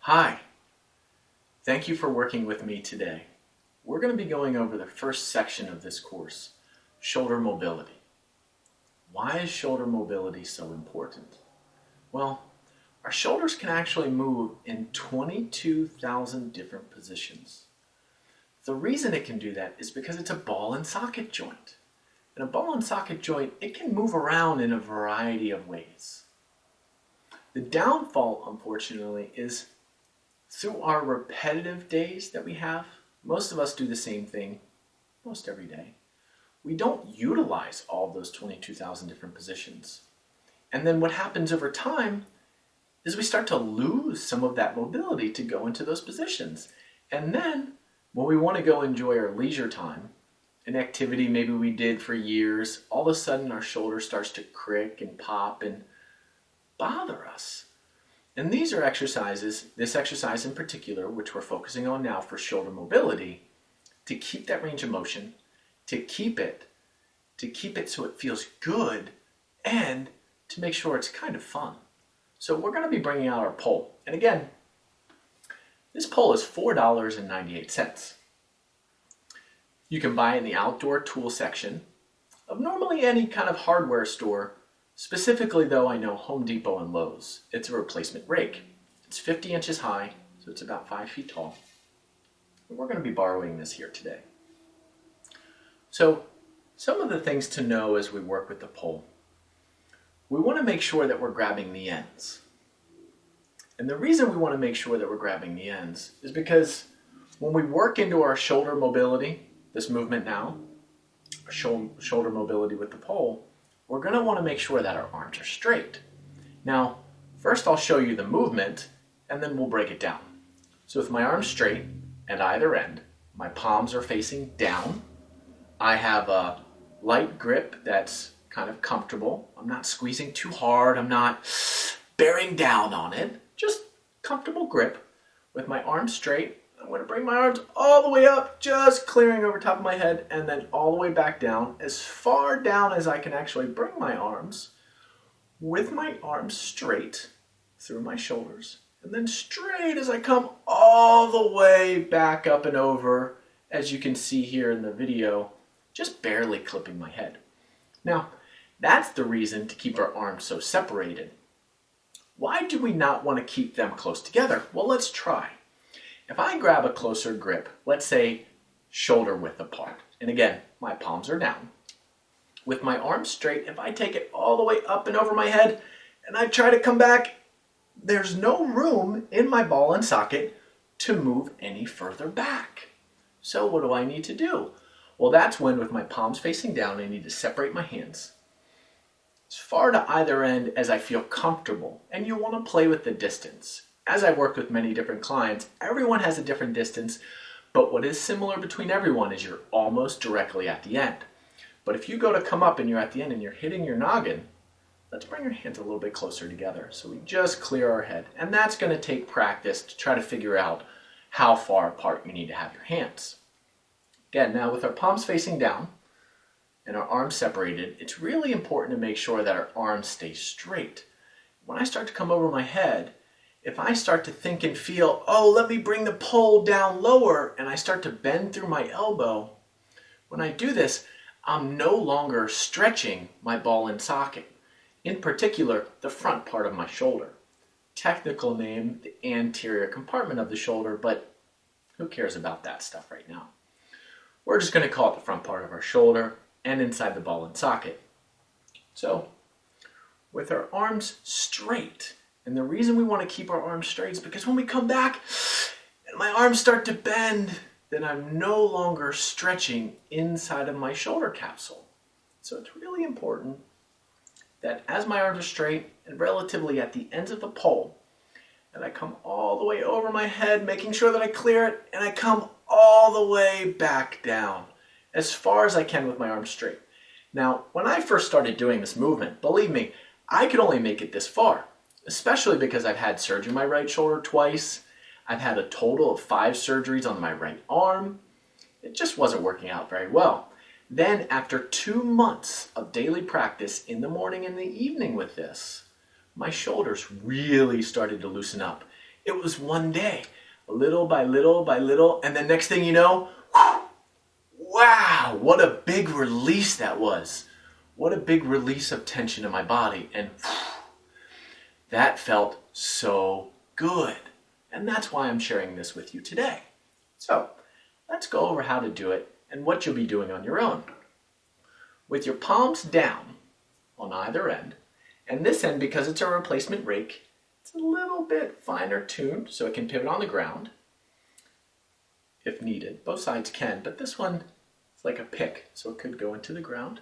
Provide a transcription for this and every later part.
Hi, thank you for working with me today. We're going to be going over the first section of this course, shoulder mobility. Why is shoulder mobility so important? Well, our shoulders can actually move in 22,000 different positions. The reason it can do that is because it's a ball and socket joint. And a ball and socket joint, it can move around in a variety of ways. The downfall, unfortunately, is through our repetitive days that we have, most of us do the same thing most every day. We don't utilize all of those 22,000 different positions. And then what happens over time is we start to lose some of that mobility to go into those positions. And then when we want to go enjoy our leisure time, an activity maybe we did for years, all of a sudden our shoulder starts to crick and pop and bother us. And these are exercises, this exercise in particular, which we're focusing on now for shoulder mobility, to keep that range of motion, to keep it so it feels good, and to make sure it's kind of fun. So we're going to be bringing out our pole. And again, this pole is $4.98. You can buy it in the outdoor tool section of normally any kind of hardware store. Specifically though, I know Home Depot and Lowe's. It's a replacement rake. It's 50 inches high, so it's about 5 feet tall. And we're going to be borrowing this here today. So some of the things to know as we work with the pole. We want to make sure that we're grabbing the ends. And the reason we want to make sure that we're grabbing the ends is because when we work into our shoulder mobility, this movement now, our shoulder mobility with the pole, we're going to want to make sure that our arms are straight. Now, first I'll show you the movement and then we'll break it down. So with my arms straight at either end, my palms are facing down. I have a light grip that's kind of comfortable. I'm not squeezing too hard. I'm not bearing down on it. Just comfortable grip. With my arms straight, I'm going to bring my arms all the way up, just clearing over top of my head, and then all the way back down, as far down as I can actually bring my arms, with my arms straight through my shoulders, and then straight as I come all the way back up and over, as you can see here in the video, just barely clipping my head. Now, that's the reason to keep our arms so separated. Why do we not want to keep them close together? Well, let's try. If I grab a closer grip, let's say shoulder width apart, and again, my palms are down. With my arms straight, if I take it all the way up and over my head, and I try to come back, there's no room in my ball and socket to move any further back. So what do I need to do? Well, that's when with my palms facing down, I need to separate my hands as far to either end as I feel comfortable, and you'll want to play with the distance. As I've worked with many different clients, everyone has a different distance, but what is similar between everyone is you're almost directly at the end. But if you go to come up and you're at the end and you're hitting your noggin, let's bring your hands a little bit closer together so we just clear our head. And that's going to take practice to try to figure out how far apart you need to have your hands. Again, now with our palms facing down and our arms separated, it's really important to make sure that our arms stay straight. When I start to come over my head, if I start to think and feel, oh, let me bring the pole down lower, and I start to bend through my elbow, when I do this, I'm no longer stretching my ball and socket. In particular, the front part of my shoulder. Technical name, the anterior compartment of the shoulder, but who cares about that stuff right now? We're just going to call it the front part of our shoulder and inside the ball and socket. So, with our arms straight, and the reason we want to keep our arms straight is because when we come back and my arms start to bend, then I'm no longer stretching inside of my shoulder capsule. So it's really important that as my arms are straight and relatively at the ends of the pole, and I come all the way over my head, making sure that I clear it, and I come all the way back down as far as I can with my arms straight. Now, when I first started doing this movement, believe me, I could only make it this far. Especially because I've had surgery on my right shoulder twice. I've had a total of 5 surgeries on my right arm. It just wasn't working out very well. Then after 2 months of daily practice in the morning and the evening with this, my shoulders really started to loosen up. It was one day, little by little by little, and then next thing you know, wow, what a big release that was. What a big release of tension in my body, and that felt so good. And that's why I'm sharing this with you today. So let's go over how to do it and what you'll be doing on your own. With your palms down on either end, and this end, because it's a replacement rake, it's a little bit finer tuned so it can pivot on the ground if needed. Both sides can, but this one is like a pick, so it could go into the ground.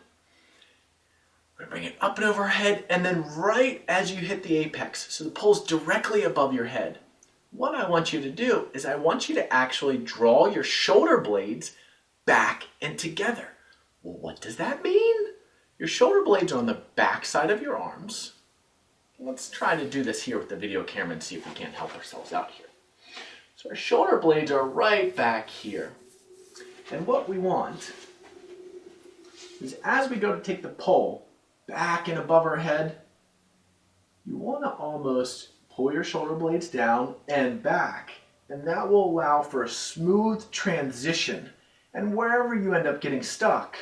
I'm going to bring it up and overhead, and then right as you hit the apex, so the pole's directly above your head, what I want you to do is I want you to actually draw your shoulder blades back and together. Well, what does that mean? Your shoulder blades are on the back side of your arms. Let's try to do this here with the video camera and see if we can't help ourselves out here. So our shoulder blades are right back here. And what we want is as we go to take the pole back and above our head, you want to almost pull your shoulder blades down and back. And that will allow for a smooth transition. And wherever you end up getting stuck,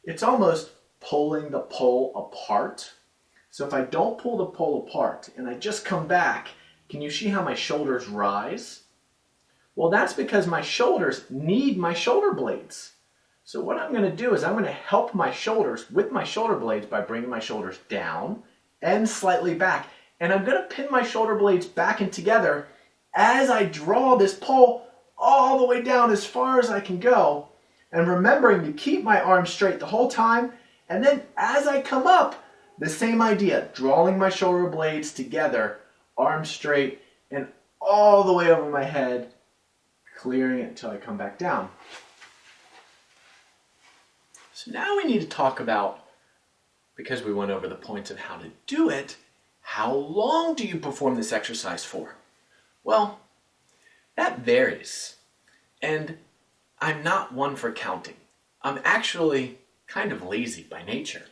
it's almost pulling the pole apart. So if I don't pull the pole apart and I just come back, can you see how my shoulders rise? Well, that's because my shoulders need my shoulder blades. So what I'm going to do is I'm going to help my shoulders with my shoulder blades by bringing my shoulders down and slightly back. And I'm going to pin my shoulder blades back and together as I draw this pole all the way down as far as I can go. And remembering to keep my arms straight the whole time. And then as I come up, the same idea, drawing my shoulder blades together, arms straight, and all the way over my head, clearing it until I come back down. So now we need to talk about, because we went over the points of how to do it, how long do you perform this exercise for? Well, that varies. And I'm not one for counting. I'm actually kind of lazy by nature.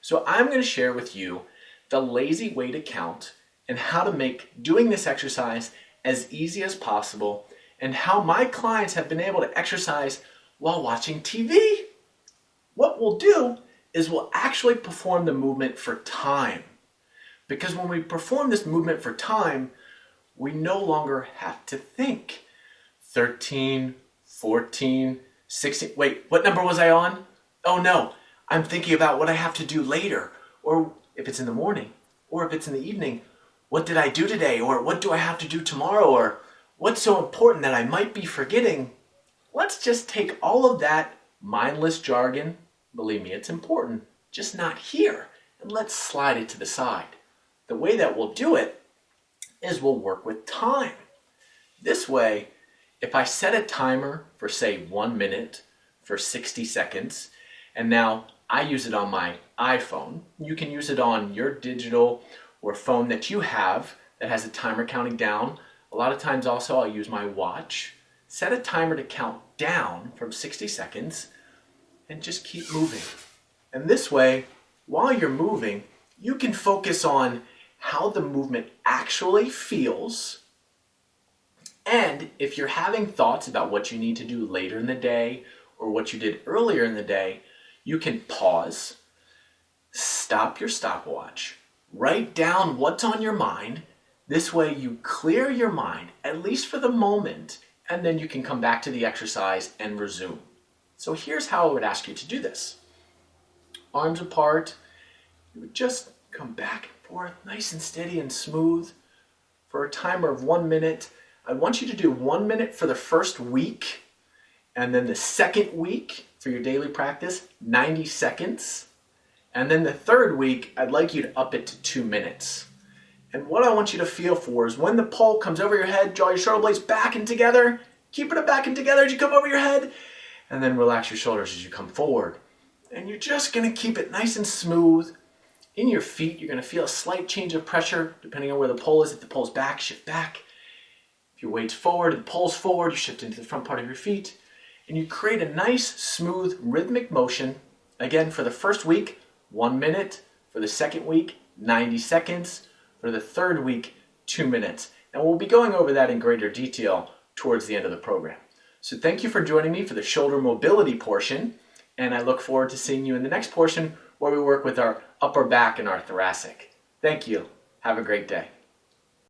So I'm going to share with you the lazy way to count and how to make doing this exercise as easy as possible and how my clients have been able to exercise while watching TV. What we'll do is we'll actually perform the movement for time. Because when we perform this movement for time, we no longer have to think. 13, 14, 16, wait, what number was I on? Oh no, I'm thinking about what I have to do later, or if it's in the morning, or if it's in the evening, what did I do today, or what do I have to do tomorrow, or what's so important that I might be forgetting? Let's just take all of that mindless jargon, believe me, it's important, just not here, and let's slide it to the side. The way that we'll do it is we'll work with time. This way, if I set a timer for say 1 minute for 60 seconds, and now I use it on my iPhone, you can use it on your digital or phone that you have that has a timer counting down. A lot of times also I'll use my watch. Set a timer to count down from 60 seconds and just keep moving. And this way, while you're moving, you can focus on how the movement actually feels. And if you're having thoughts about what you need to do later in the day or what you did earlier in the day, you can pause, stop your stopwatch, write down what's on your mind. This way you clear your mind, at least for the moment, and then you can come back to the exercise and resume. So here's how I would ask you to do this. Arms apart, you would just come back and forth, nice and steady and smooth for a timer of 1 minute. I want you to do 1 minute for the first week, and then the second week for your daily practice, 90 seconds. And then the third week, I'd like you to up it to 2 minutes. And what I want you to feel for is when the pole comes over your head, draw your shoulder blades back and together, keeping it back and together as you come over your head, and then relax your shoulders as you come forward. And you're just going to keep it nice and smooth. In your feet, you're going to feel a slight change of pressure depending on where the pole is. If the pole's back, shift back. If your weight's forward, the pole's forward, you shift into the front part of your feet. And you create a nice, smooth, rhythmic motion. Again, for the first week, 1 minute. For the second week, 90 seconds. For the third week, 2 minutes. And we'll be going over that in greater detail towards the end of the program. So thank you for joining me for the shoulder mobility portion, and I look forward to seeing you in the next portion where we work with our upper back and our thoracic. Thank you. Have a great day.